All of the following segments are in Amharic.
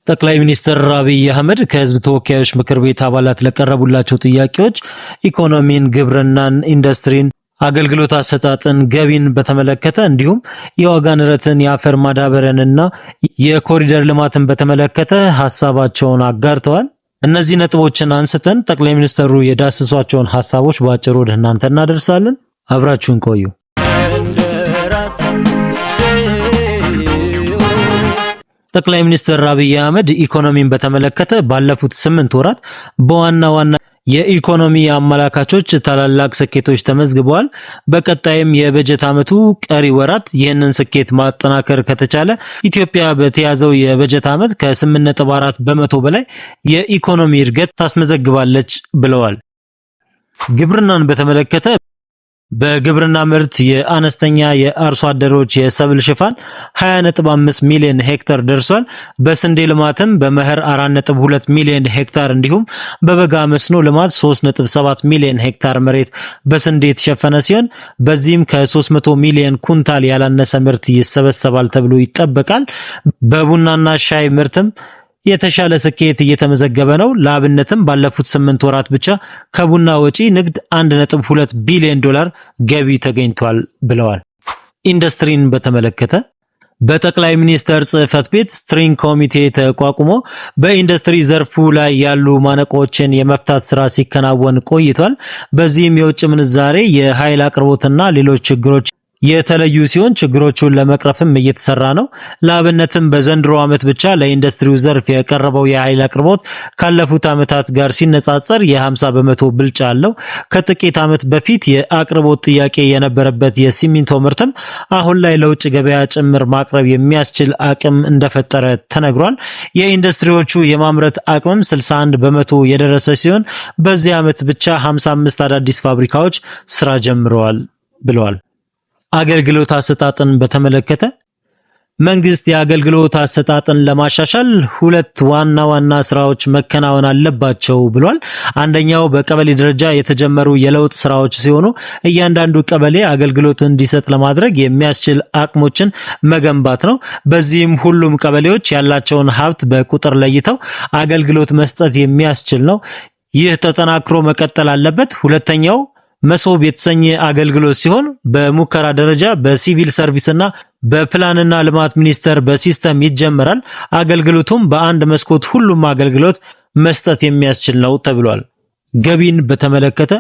ጠቅላይ ሚኒስትር አብይ አህመድ ከህዝብ ተወካዮች ምክር ቤት አባላት ለቀረቡላቸው ጥያቄዎች ኢኮኖሚን፣ ግብርናን፣ ኢንዱስትሪን፣ አገልግሎት አሰጣጥን፣ ገቢን በተመለከተ እንዲሁም የዋጋ ንረትን፣ የአፈር ማዳበሪያንና የኮሪደር ልማትን በተመለከተ ሐሳባቸውን አጋርተዋል። እነዚህ ነጥቦችን አንስተን ጠቅላይ ሚኒስትሩ የዳሰሷቸውን ሐሳቦች በአጭሩ ወደ እናንተ እናደርሳለን። አብራችሁን ቆዩ። ጠቅላይ ሚኒስትር አብይ አህመድ ኢኮኖሚን በተመለከተ ባለፉት 8 ወራት በዋና ዋና የኢኮኖሚ አመላካቾች ታላላቅ ስኬቶች ተመዝግበዋል። በቀጣይም የበጀት ዓመቱ ቀሪ ወራት ይህንን ስኬት ማጠናከር ከተቻለ ኢትዮጵያ በተያዘው የበጀት ዓመት ከ8.4 በመቶ በላይ የኢኮኖሚ እድገት ታስመዘግባለች ብለዋል። ግብርናን በተመለከተ በግብርና ምርት የአነስተኛ የአርሶ አደሮች የሰብል ሽፋን 20.5 ሚሊዮን ሄክታር ደርሷል። በስንዴ ልማትም በመኸር 4.2 ሚሊዮን ሄክታር እንዲሁም በበጋ መስኖ ልማት 3.7 ሚሊዮን ሄክታር መሬት በስንዴ የተሸፈነ ሲሆን በዚህም ከ300 ሚሊዮን ኩንታል ያላነሰ ምርት ይሰበሰባል ተብሎ ይጠበቃል። በቡናና ሻይ ምርትም የተሻለ ስኬት እየተመዘገበ ነው። ለአብነትም ባለፉት 8 ወራት ብቻ ከቡና ወጪ ንግድ 1.2 ቢሊዮን ዶላር ገቢ ተገኝቷል ብለዋል። ኢንዱስትሪን በተመለከተ በጠቅላይ ሚኒስትር ጽህፈት ቤት ስትሪንግ ኮሚቴ ተቋቁሞ በኢንዱስትሪ ዘርፉ ላይ ያሉ ማነቆችን የመፍታት ስራ ሲከናወን ቆይቷል። በዚህም የውጭ ምንዛሬ፣ የኃይል አቅርቦትና ሌሎች ችግሮች የተለዩ ሲሆን ችግሮቹን ለመቅረፍም እየተሰራ ነው። ለአብነትም በዘንድሮ ዓመት ብቻ ለኢንዱስትሪው ዘርፍ የቀረበው የኃይል አቅርቦት ካለፉት ዓመታት ጋር ሲነጻጸር የ50 በመቶ ብልጫ አለው። ከጥቂት ዓመት በፊት የአቅርቦት ጥያቄ የነበረበት የሲሚንቶ ምርትም አሁን ላይ ለውጭ ገበያ ጭምር ማቅረብ የሚያስችል አቅም እንደፈጠረ ተነግሯል። የኢንዱስትሪዎቹ የማምረት አቅምም 61 በመቶ የደረሰ ሲሆን በዚህ ዓመት ብቻ 55 አዳዲስ ፋብሪካዎች ስራ ጀምረዋል ብለዋል። አገልግሎት አሰጣጥን በተመለከተ መንግስት የአገልግሎት አሰጣጥን ለማሻሻል 2 ዋና ስራዎች መከናወን አለባቸው ብሏል። አንደኛው በቀበሌ ደረጃ የተጀመሩ የለውጥ ስራዎች ሲሆኑ እያንዳንዱ ቀበሌ አገልግሎት እንዲሰጥ ለማድረግ የሚያስችል አቅሞችን መገንባት ነው። በዚህም ሁሉም ቀበሌዎች ያላቸውን ሀብት በቁጥር ለይተው አገልግሎት መስጠት የሚያስችል ነው። ይህ ተጠናክሮ መቀጠል አለበት። ሁለተኛው መሶብ የተሰኘ አገልግሎት ሲሆን በሙከራ ደረጃ በሲቪል ሰርቪስና በፕላንና ልማት ሚኒስቴር በሲስተም ይጀመራል። አገልግሎቱም በአንድ መስኮት ሁሉም አገልግሎት መስጠት የሚያስችል ነው ተብሏል። ገቢን በተመለከተ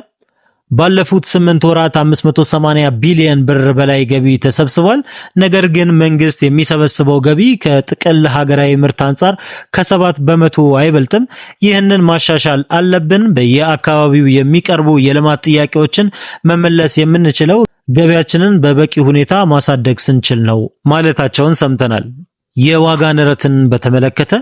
ባለፉት 8 ወራት 580 ቢሊዮን ብር በላይ ገቢ ተሰብስቧል። ነገር ግን መንግስት የሚሰበስበው ገቢ ከጥቅል ሀገራዊ ምርት አንጻር ከ7 በመቶ አይበልጥም። ይህንን ማሻሻል አለብን። በየአካባቢው የሚቀርቡ የልማት ጥያቄዎችን መመለስ የምንችለው ገቢያችንን በበቂ ሁኔታ ማሳደግ ስንችል ነው ማለታቸውን ሰምተናል። የዋጋ ንረትን በተመለከተ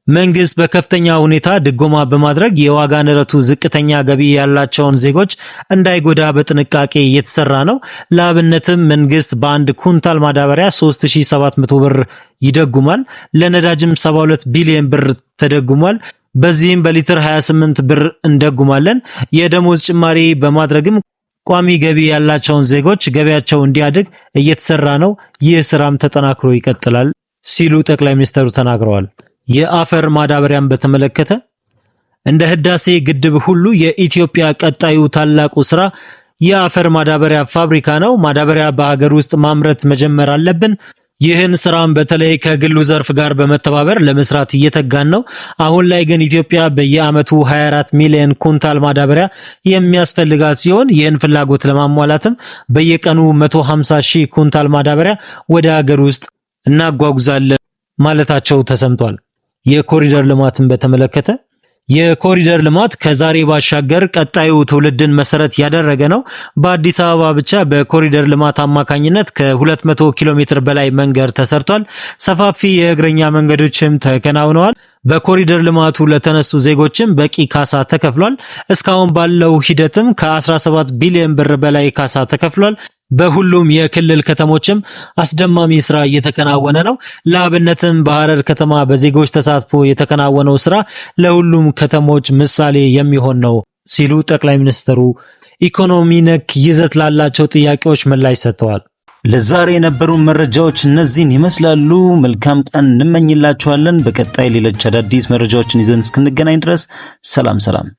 መንግስት በከፍተኛ ሁኔታ ድጎማ በማድረግ የዋጋ ንረቱ ዝቅተኛ ገቢ ያላቸውን ዜጎች እንዳይጎዳ በጥንቃቄ እየተሰራ ነው። ለአብነትም መንግስት በአንድ ኩንታል ማዳበሪያ 3700 ብር ይደጉማል። ለነዳጅም 72 ቢሊዮን ብር ተደጉሟል። በዚህም በሊትር 28 ብር እንደጉማለን። የደሞዝ ጭማሪ በማድረግም ቋሚ ገቢ ያላቸውን ዜጎች ገቢያቸው እንዲያድግ እየተሰራ ነው። ይህ ስራም ተጠናክሮ ይቀጥላል ሲሉ ጠቅላይ ሚኒስትሩ ተናግረዋል። የአፈር ማዳበሪያን በተመለከተ እንደ ህዳሴ ግድብ ሁሉ የኢትዮጵያ ቀጣዩ ታላቁ ስራ የአፈር ማዳበሪያ ፋብሪካ ነው። ማዳበሪያ በሀገር ውስጥ ማምረት መጀመር አለብን። ይህን ስራም በተለይ ከግሉ ዘርፍ ጋር በመተባበር ለመስራት እየተጋን ነው። አሁን ላይ ግን ኢትዮጵያ በየዓመቱ 24 ሚሊዮን ኩንታል ማዳበሪያ የሚያስፈልጋት ሲሆን ይህን ፍላጎት ለማሟላትም በየቀኑ 150 ሺህ ኩንታል ማዳበሪያ ወደ ሀገር ውስጥ እናጓጉዛለን ማለታቸው ተሰምቷል። የኮሪደር ልማትን በተመለከተ የኮሪደር ልማት ከዛሬ ባሻገር ቀጣዩ ትውልድን መሰረት ያደረገ ነው። በአዲስ አበባ ብቻ በኮሪደር ልማት አማካኝነት ከ200 ኪሎ ሜትር በላይ መንገድ ተሰርቷል። ሰፋፊ የእግረኛ መንገዶችም ተከናውነዋል። በኮሪደር ልማቱ ለተነሱ ዜጎችም በቂ ካሳ ተከፍሏል። እስካሁን ባለው ሂደትም ከ17 ቢሊዮን ብር በላይ ካሳ ተከፍሏል። በሁሉም የክልል ከተሞችም አስደማሚ ስራ እየተከናወነ ነው። ለአብነትም በሐረር ከተማ በዜጎች ተሳትፎ የተከናወነው ስራ ለሁሉም ከተሞች ምሳሌ የሚሆን ነው ሲሉ ጠቅላይ ሚኒስትሩ ኢኮኖሚ ነክ ይዘት ላላቸው ጥያቄዎች ምላሽ ሰጥተዋል። ለዛሬ የነበሩ መረጃዎች እነዚህን ይመስላሉ። መልካም ቀን እንመኝላችኋለን። በቀጣይ ሌሎች አዳዲስ መረጃዎችን ይዘን እስክንገናኝ ድረስ ሰላም።